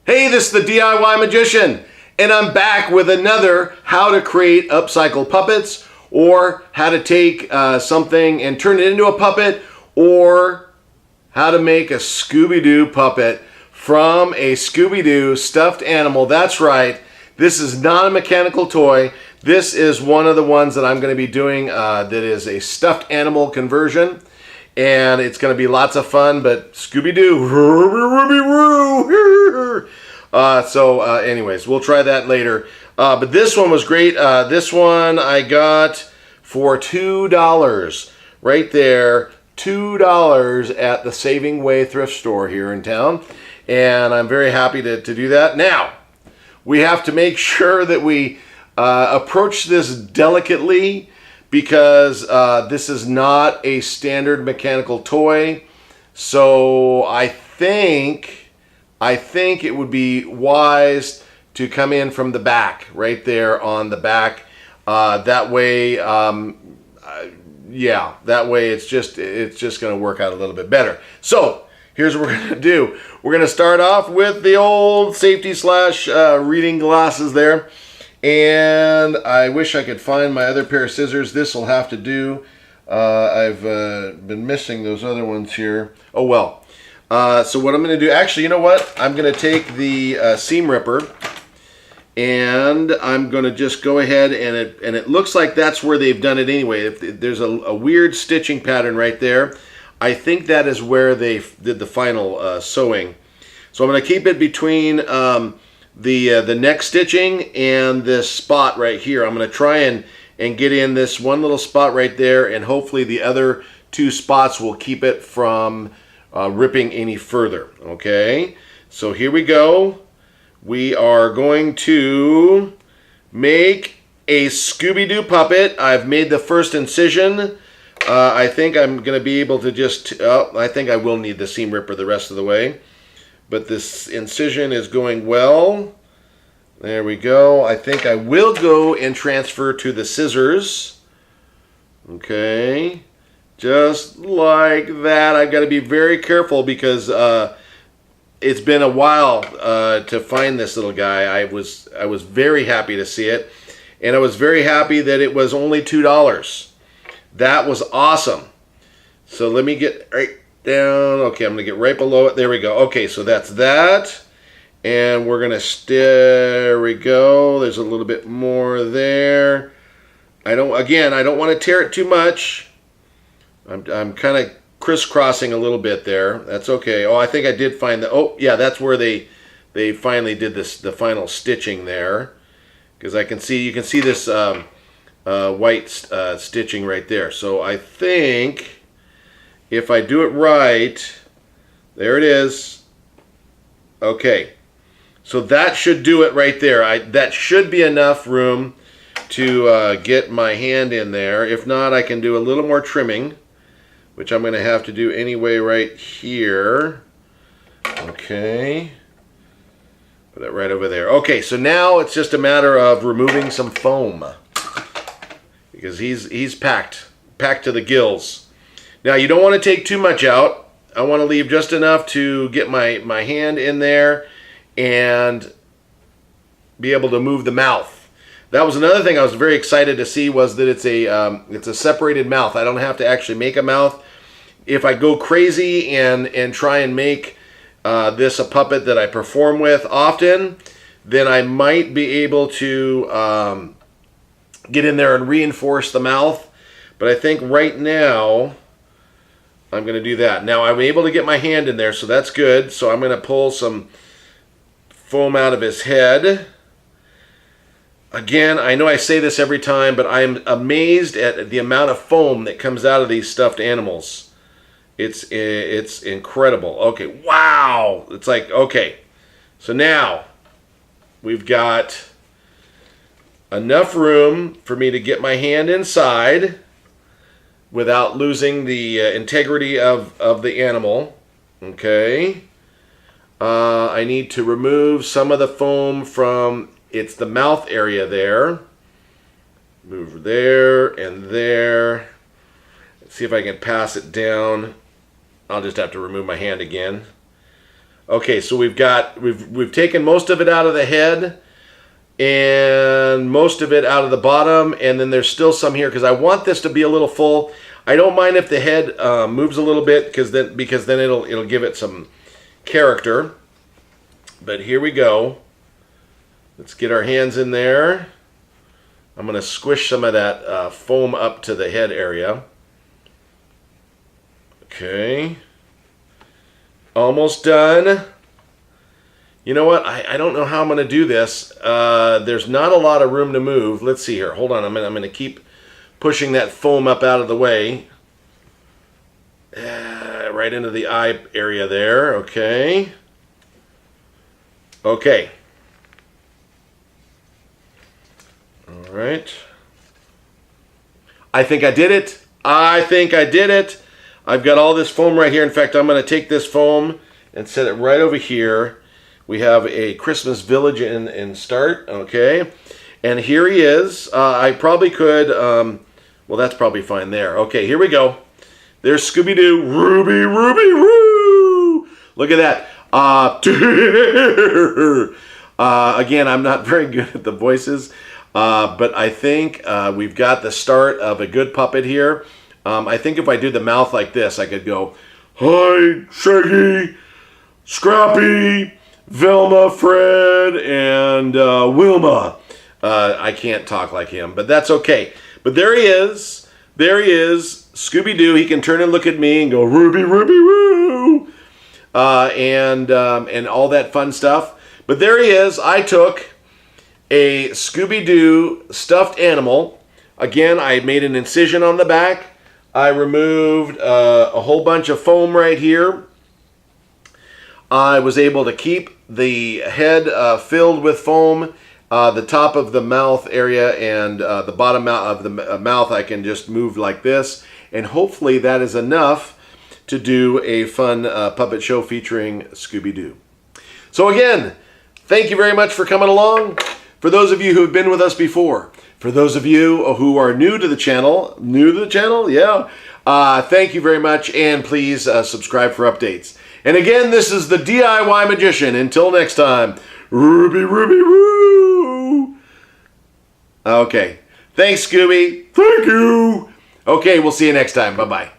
Hey, this is the DIY Magician, and I'm back with another how to create upcycled puppets, or how to take something and turn it into a puppet, or how to make a Scooby-Doo puppet from a Scooby-Doo stuffed animal. That's right, this is not a mechanical toy. This is one of the ones that I'm going to be doing that is a stuffed animal conversion. And it's going to be lots of fun, but Scooby-Doo. Anyways, we'll try that later. But this one was great. This one I got for $2 right there. $2 at the Saving Way thrift store here in town. And I'm very happy to do that. Now, we have to make sure that we approach this delicately, because this is not a standard mechanical toy. So I think it would be wise to come in from the back, right there on the back. That way, yeah, that way it's just going to work out a little bit better. So here's what we're going to do. We're going to start off with the old safety slash reading glasses there. And I wish I could find my other pair of scissors. This will have to do. I've been missing those other ones here. Oh well. So what I'm going to do, actually, you know what? I'm going to take the seam ripper, and I'm going to just go ahead, and it looks like that's where they've done it anyway. If there's a weird stitching pattern right there, I think that is where they did the final sewing. So I'm going to keep it between the neck stitching and this spot right here. I'm going to try and get in this one little spot right there, and hopefully the other two spots will keep it from ripping any further. Okay, so here we go. We are going to make a Scooby-Doo puppet. I've made the first incision. I think I'm going to be able to just, I think I will need the seam ripper the rest of the way. But this incision is going well. There we go. I think I will go and transfer to the scissors. Okay. Just like that. I've got to be very careful because it's been a while to find this little guy. I was very happy to see it. And I was very happy that it was only $2. That was awesome. So let me get right down. Okay, I'm going to get right below it. There we go. Okay, so that's that. And we're going to, there we go. There's a little bit more there. I don't want to tear it too much. I'm kind of crisscrossing a little bit there. That's okay. Oh, I think I did find the, oh, yeah, that's where they finally did the final stitching there. Because you can see this white stitching right there. So I think if I do it right, there it is. Okay, so that should do it right there. That should be enough room to get my hand in there. If not, I can do a little more trimming, which I'm going to have to do anyway right here. Okay, put it right over there. Okay, so now it's just a matter of removing some foam, because he's packed to the gills. Now, you don't want to take too much out. I want to leave just enough to get my hand in there and be able to move the mouth. That was another thing I was very excited to see, was that it's a separated mouth. I don't have to actually make a mouth. If I go crazy and try and make this a puppet that I perform with often, then I might be able to get in there and reinforce the mouth. But I think right now I'm going to do that. Now I'm able to get my hand in there, so that's good. So I'm going to pull some foam out of his head. Again, I know I say this every time, but I'm amazed at the amount of foam that comes out of these stuffed animals. It's incredible. Okay, wow. It's like, okay. So now we've got enough room for me to get my hand inside without losing the integrity of the animal. Okay. I need to remove some of the foam from the mouth area there. Move there and there. Let's see if I can pass it down. I'll just have to remove my hand again. Okay, so we've taken most of it out of the head and most of it out of the bottom, and then there's still some here because I want this to be a little full. I don't mind if the head moves a little bit because then it'll give it some character. But here we go. Let's get our hands in there. I'm going to squish some of that foam up to the head area. Okay. Almost done. You know what? I don't know how I'm going to do this. There's not a lot of room to move. Let's see here. Hold on a minute. I'm going to keep pushing that foam up out of the way. Right into the eye area there. Okay. Okay. All right. I think I did it. I think I did it. I've got all this foam right here. In fact, I'm going to take this foam and set it right over here. We have a Christmas village in start. Okay. And here he is. I probably could... well, that's probably fine there. Okay, here we go. There's Scooby-Doo. Ruby, Ruby, Woo! Look at that. Again, I'm not very good at the voices, but I think we've got the start of a good puppet here. I think if I do the mouth like this, I could go, hi, Shaggy, Scrappy, Velma, Fred, and Wilma. I can't talk like him, but that's okay. But there he is. There he is. Scooby-Doo. He can turn and look at me and go, Ruby, Ruby, Woo! And all that fun stuff. But there he is. I took a Scooby-Doo stuffed animal. Again, I made an incision on the back. I removed a whole bunch of foam right here. I was able to keep the head filled with foam. The top of the mouth area and the bottom of the mouth I can just move like this. And hopefully that is enough to do a fun puppet show featuring Scooby-Doo. So again, thank you very much for coming along. For those of you who have been with us before, for those of you who are new to the channel, yeah, thank you very much, and please subscribe for updates. And again, this is the DIY Magician. Until next time, Ruby, Ruby, Woo! Okay. Thanks, Scooby. Thank you. Okay, we'll see you next time. Bye-bye.